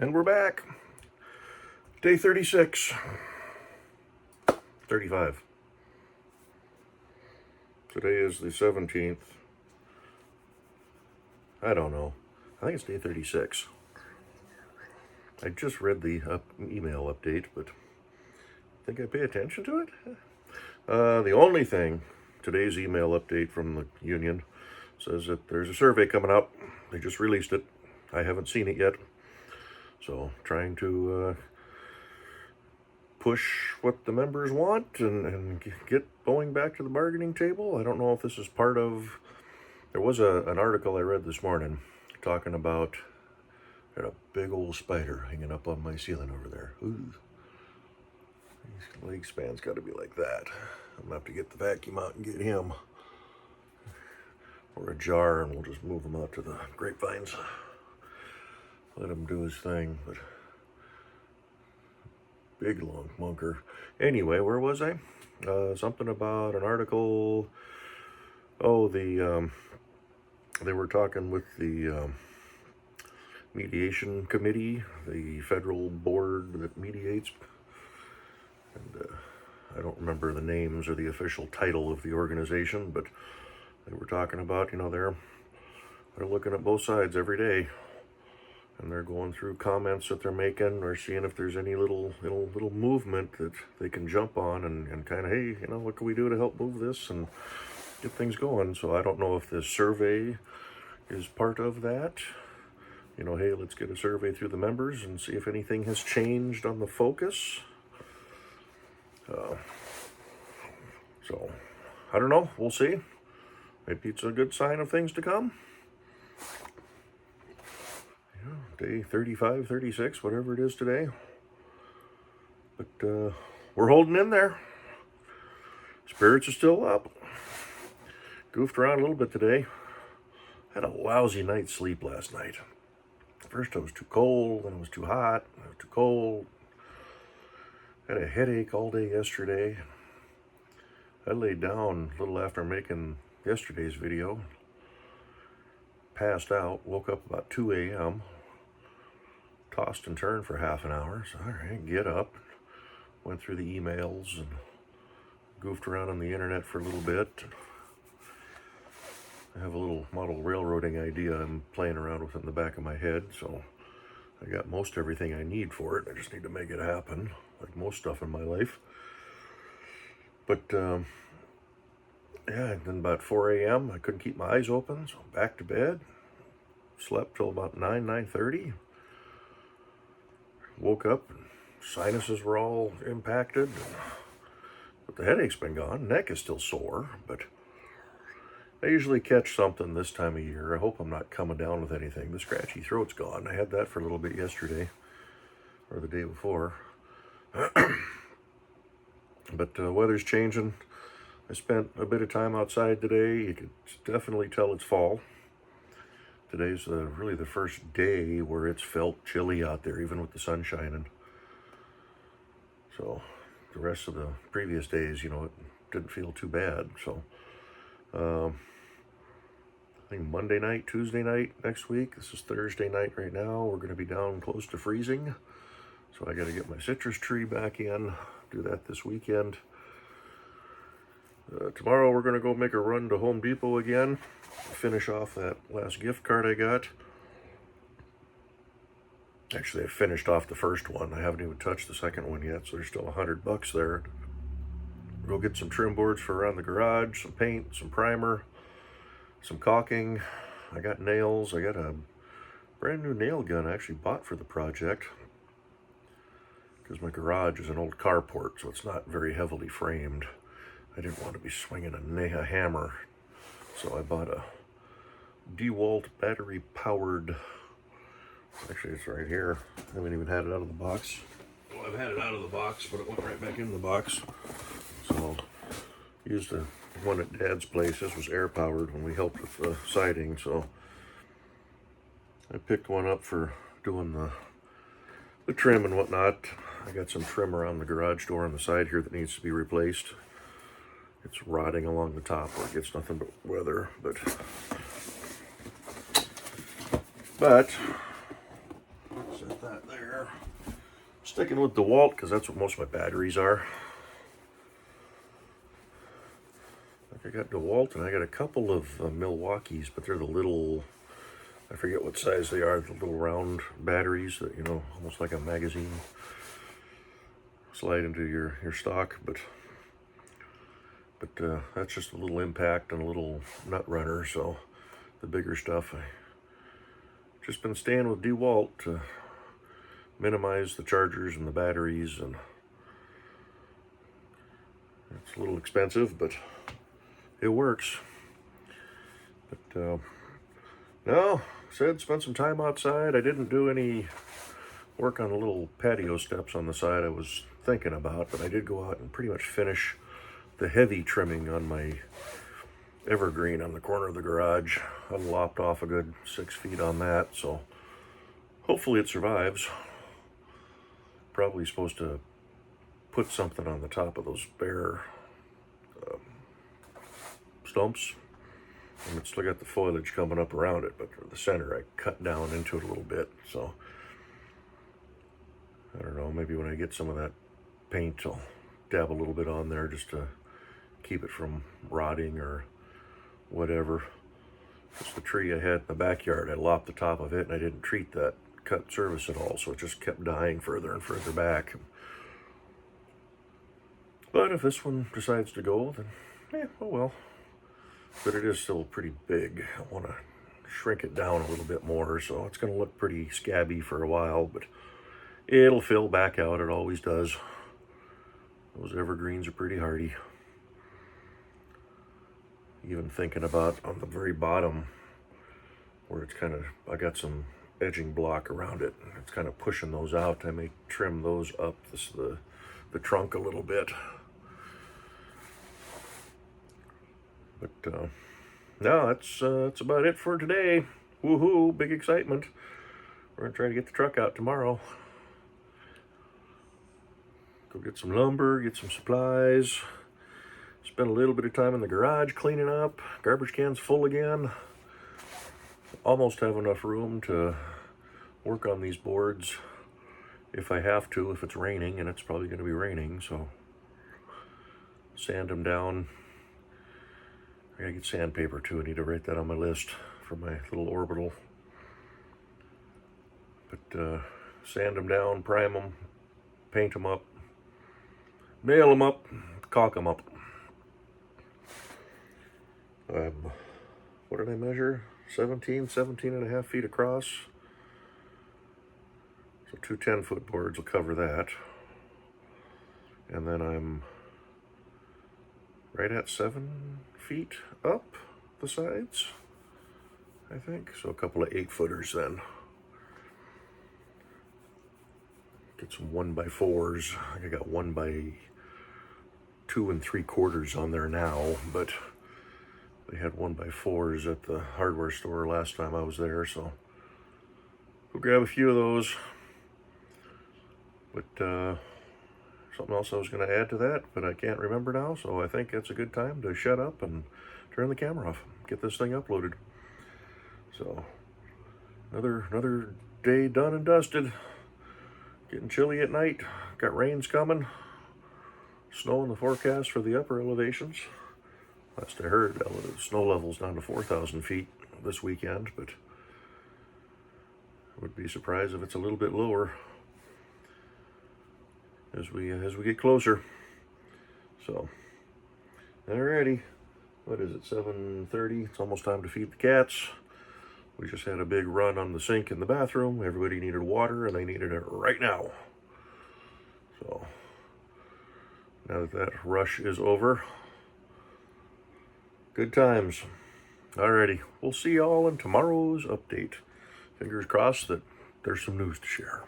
And we're back. Day 36. 35. Today is the 17th. I don't know. I think it's day 36. I just read the email update, but I think I pay attention to it. The only thing, today's email update from the union says that there's a survey coming up. They just released it. I haven't seen it yet. So trying to push what the members want and get Boeing back to the bargaining table. I don't know if this is part of... There was an article I read this morning talking about a big old spider hanging up on my ceiling over there. Ooh. His leg span's got to be like that. I'm going to have to get the vacuum out and get him. Or a jar, and we'll just move him out to the grapevines. Let him do his thing, but big long munker. Anyway, where was I? Something about an article. Oh, they were talking with the mediation committee, the federal board that mediates, and I don't remember the names or the official title of the organization, but they were talking about, they're looking at both sides every day. And they're going through comments that they're making, or seeing if there's any little movement that they can jump on and kind of, hey, what can we do to help move this and get things going? So I don't know if this survey is part of that. Hey, let's get a survey through the members and see if anything has changed on the focus. So I don't know. We'll see. Maybe it's a good sign of things to come. Day 35, 36, whatever it is today. But we're holding in there. Spirits are still up. Goofed around a little bit today. Had a lousy night's sleep last night. First it was too cold, then it was too hot, then it was too cold. Had a headache all day yesterday. I laid down a little after making yesterday's video. Passed out, woke up about 2 a.m., tossed and turned for half an hour. So, all right, get up. Went through the emails and goofed around on the internet for a little bit. I have a little model railroading idea I'm playing around with in the back of my head, so I got most everything I need for it. I just need to make it happen, like most stuff in my life. But, yeah, and then about 4 a.m., I couldn't keep my eyes open, so back to bed. Slept till about 9:30. Woke up, and sinuses were all impacted. But the headache's been gone. Neck is still sore, but I usually catch something this time of year. I hope I'm not coming down with anything. The scratchy throat's gone. I had that for a little bit yesterday, or the day before. But weather's changing. I spent a bit of time outside today. You could definitely tell it's fall. Today's really the first day where it's felt chilly out there, even with the sun shining. So the rest of the previous days, it didn't feel too bad. So I think Monday night, Tuesday night next week. This is Thursday night right now. We're going to be down close to freezing. So I got to get my citrus tree back in. Do that this weekend. Tomorrow we're going to go make a run to Home Depot again. Finish off that last gift card I got. Actually, I finished off the first one. I haven't even touched the second one yet, so there's still $100 there. Go get some trim boards for around the garage, some paint, some primer, some caulking. I got nails. I got a brand new nail gun I actually bought for the project, because my garage is an old carport, so it's not very heavily framed. I didn't want to be swinging a hammer, so I bought a DeWalt battery-powered, actually it's right here, I haven't even had it out of the box. Well, I've had it out of the box, but it went right back in the box. So I used the one at Dad's place. This was air-powered when we helped with the siding, so I picked one up for doing the trim and whatnot. I got some trim around the garage door on the side here that needs to be replaced. It's rotting along the top where it gets nothing but weather, but set that there. Sticking with DeWalt because that's what most of my batteries are. I got DeWalt and I got a couple of Milwaukee's, but they're the little, I forget what size they are, the little round batteries that, you know, almost like a magazine slide into your stock, but that's just a little impact and a little nut runner. So the bigger stuff, I just been staying with DeWalt to minimize the chargers and the batteries, and it's a little expensive, but it works. But no, said spent some time outside. I didn't do any work on the little patio steps on the side I was thinking about, but I did go out and pretty much finish the heavy trimming on my evergreen on the corner of the garage. I lopped off a good 6 feet on that, so hopefully it survives. Probably supposed to put something on the top of those bare stumps, and it's still got the foliage coming up around it, but the center I cut down into it a little bit, so I don't know, maybe when I get some of that paint I'll dab a little bit on there just to keep it from rotting or whatever. It's the tree I had in the backyard. I lopped the top of it and I didn't treat that cut surface at all, so it just kept dying further and further back. But if this one decides to go, then yeah, oh well. But it is still pretty big. I want to shrink it down a little bit more, so it's going to look pretty scabby for a while, but it'll fill back out. It always does. Those evergreens are pretty hardy. Even thinking about on the very bottom where it's kind of, I got some edging block around it. It's kind of pushing those out. I may trim those up the trunk a little bit. But no, that's about it for today. Woohoo, big excitement. We're gonna try to get the truck out tomorrow. Go get some lumber, get some supplies. Spend a little bit of time in the garage cleaning up. Garbage can's full again. Almost have enough room to work on these boards if I have to, if it's raining, and it's probably going to be raining, so sand them down. I gotta get sandpaper too. I need to write that on my list for my little orbital. But sand them down, prime them, paint them up, nail them up, caulk them up. What did I measure? 17 and a half feet across. So two 10-foot boards will cover that. And then I'm right at 7 feet up the sides, I think. So a couple of 8-footers then. Get some 1x4s. I think I got 1 by 2 3/4 on there now, but they had 1x4s at the hardware store last time I was there, so we'll grab a few of those. But something else I was going to add to that, but I can't remember now, so I think it's a good time to shut up and turn the camera off, get this thing uploaded. So another day done and dusted. Getting chilly at night. Got rains coming. Snow in the forecast for the upper elevations. Last I heard, the snow level's down to 4,000 feet this weekend, but I would be surprised if it's a little bit lower as we get closer. So, alrighty, what is it? 7:30. It's almost time to feed the cats. We just had a big run on the sink in the bathroom. Everybody needed water, and they needed it right now. So, now that rush is over, good times. Alrighty, we'll see y'all in tomorrow's update. Fingers crossed that there's some news to share.